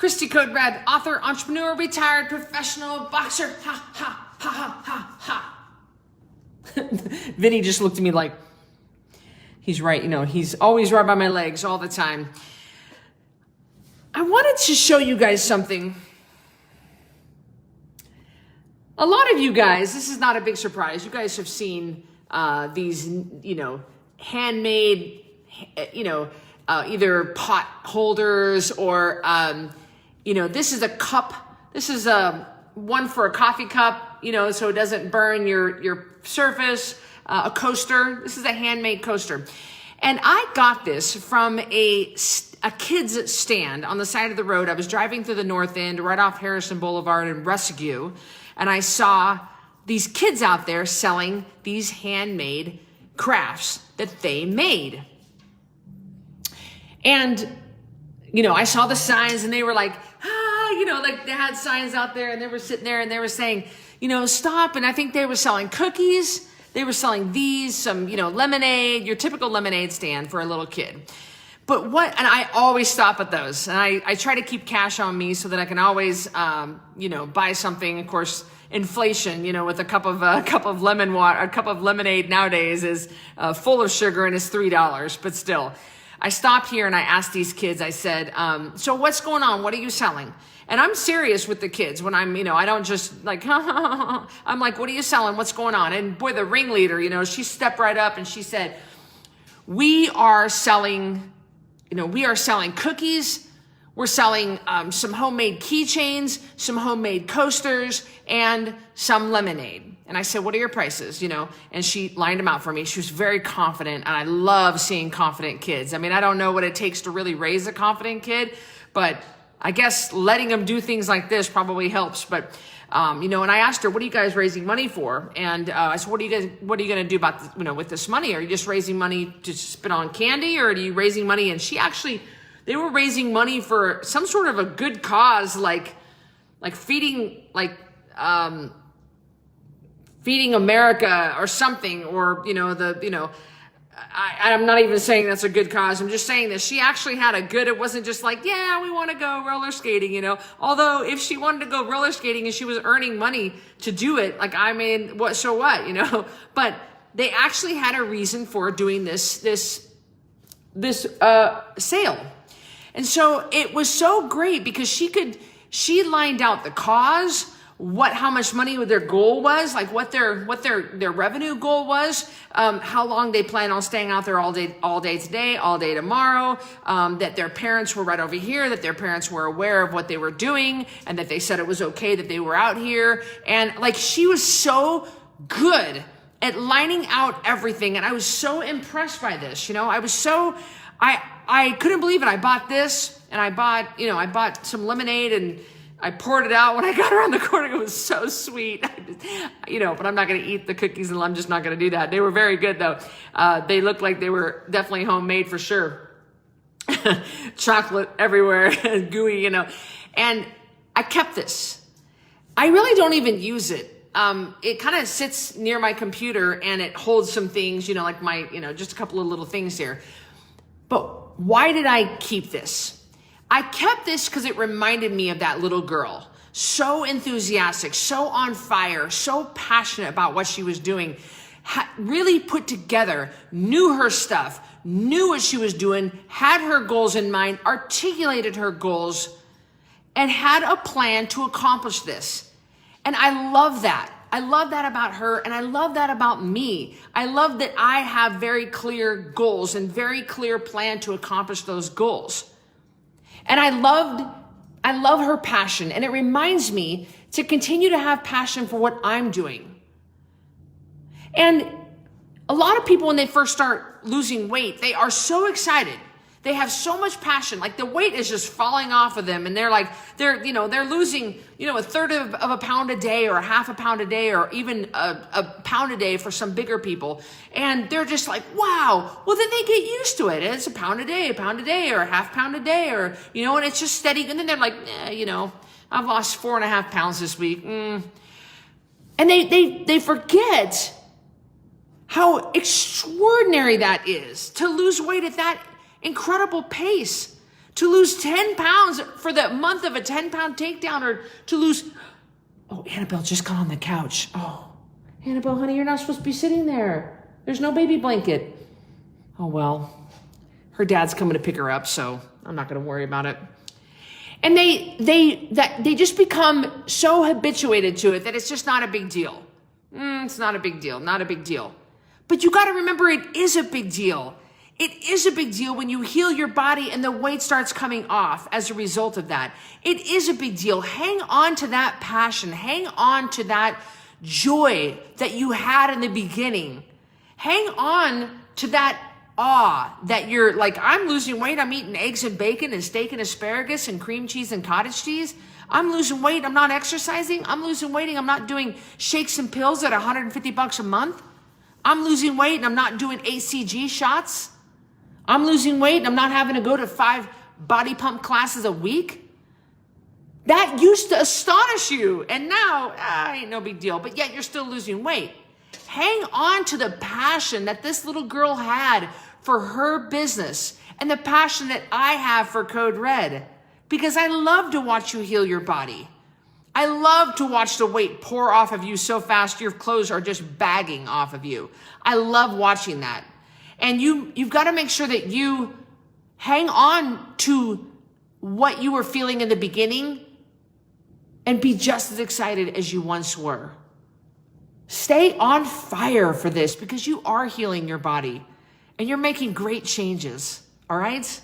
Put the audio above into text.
Cristy Code Red, author, entrepreneur, retired professional boxer. Ha, ha, ha, ha, ha, ha. Vinny just looked at me like, he's right. You know, he's always right by my legs all the time. I wanted to show you guys something. A lot of you guys, this is not a big surprise. You guys have seen these, you know, handmade, you know, either pot holders or, you know, this is a cup. This is a one for a coffee cup, you know, so it doesn't burn your surface. A coaster. This is a handmade coaster. And I got this from a kid's stand on the side of the road. I was driving through the North End, right off Harrison Boulevard in Rescue, and I saw these kids out there selling these handmade crafts that they made. And, you know, I saw the signs and they were like, you know, like they had signs out there and they were sitting there and they were saying, you know, stop. And I think they were selling cookies. They were selling these, some, you know, lemonade, your typical lemonade stand for a little kid. But and I always stop at those. And I try to keep cash on me so that I can always, you know, buy something. Of course, inflation, you know, with a cup of lemonade nowadays is full of sugar and is $3. But still, I stopped here and I asked these kids, I said, so what's going on? What are you selling? And I'm serious with the kids when I'm, you know, I don't just like, I'm like, what are you selling? What's going on? And boy, the ringleader, you know, she stepped right up and she said, we are selling cookies. We're selling some homemade keychains, some homemade coasters, and some lemonade. And I said, what are your prices? You know, and she lined them out for me. She was very confident. And I love seeing confident kids. I mean, I don't know what it takes to really raise a confident kid, but I guess letting them do things like this probably helps. But, you know, and I asked her, what are you guys raising money for? And I said, what are you going to do about, you know, with this money? Are you just raising money to spend on candy, or are you raising money? And they were raising money for some sort of a good cause, like feeding, feeding America or something, or, you know, I'm not even saying that's a good cause. I'm just saying that she actually had it wasn't just like, yeah, we want to go roller skating, you know, although if she wanted to go roller skating and she was earning money to do it, like, I mean, so what, you know, but they actually had a reason for doing this sale. And so it was so great because she lined out the cause, how much money their goal was, like what their revenue goal was, how long they plan on staying out there all day today, all day tomorrow, that their parents were right over here, that their parents were aware of what they were doing, and that they said it was okay that they were out here. And like, she was so good at lining out everything. And I was so impressed by this, you know, I couldn't believe it. I bought this and I bought some lemonade and I poured it out when I got around the corner. It was so sweet, you know, but I'm not going to eat the cookies and I'm just not going to do that. They were very good though. They looked like they were definitely homemade for sure. Chocolate everywhere, gooey, you know, and I kept this. I really don't even use it. It kind of sits near my computer and it holds some things, you know, like just a couple of little things here. But why did I keep this? I kept this because it reminded me of that little girl. So enthusiastic, so on fire, so passionate about what she was doing, really put together, knew her stuff, knew what she was doing, had her goals in mind, articulated her goals, and had a plan to accomplish this. And I love that. I love that about her, and I love that about me. I love that I have very clear goals and very clear plan to accomplish those goals. And I love her passion, and it reminds me to continue to have passion for what I'm doing. And a lot of people, when they first start losing weight, they are so excited. They have so much passion, like the weight is just falling off of them. And they're losing, a third of a pound a day or a half a pound a day, or even a pound a day for some bigger people. And they're just like, wow, well, then they get used to it. It's a pound a day, or a half pound a day, or, and it's just steady. And then they're like, I've lost 4.5 pounds this week. And they forget how extraordinary that is to lose weight at that incredible pace, to lose 10 pounds for the month of a 10-pound takedown, or to lose, oh, Annabelle just got on the couch. Oh, Annabelle, honey, you're not supposed to be sitting there. There's no baby blanket. Oh, well, her dad's coming to pick her up, so I'm not going to worry about it. And they just become so habituated to it that it's just not a big deal. It's not a big deal, not a big deal. But you got to remember, it is a big deal. It is a big deal when you heal your body and the weight starts coming off as a result of that. It is a big deal. Hang on to that passion. Hang on to that joy that you had in the beginning. Hang on to that awe that you're like, I'm losing weight. I'm eating eggs and bacon and steak and asparagus and cream cheese and cottage cheese. I'm losing weight. I'm not exercising. I'm losing weight. I'm not doing shakes and pills at $150 a month. I'm losing weight and I'm not doing ACG shots. I'm losing weight and I'm not having to go to 5 body pump classes a week. That used to astonish you. And now, ain't no big deal. But yet you're still losing weight. Hang on to the passion that this little girl had for her business and the passion that I have for Code Red, because I love to watch you heal your body. I love to watch the weight pour off of you so fast your clothes are just bagging off of you. I love watching that. And you've got to make sure that you hang on to what you were feeling in the beginning and be just as excited as you once were. Stay on fire for this, because you are healing your body and you're making great changes. All right?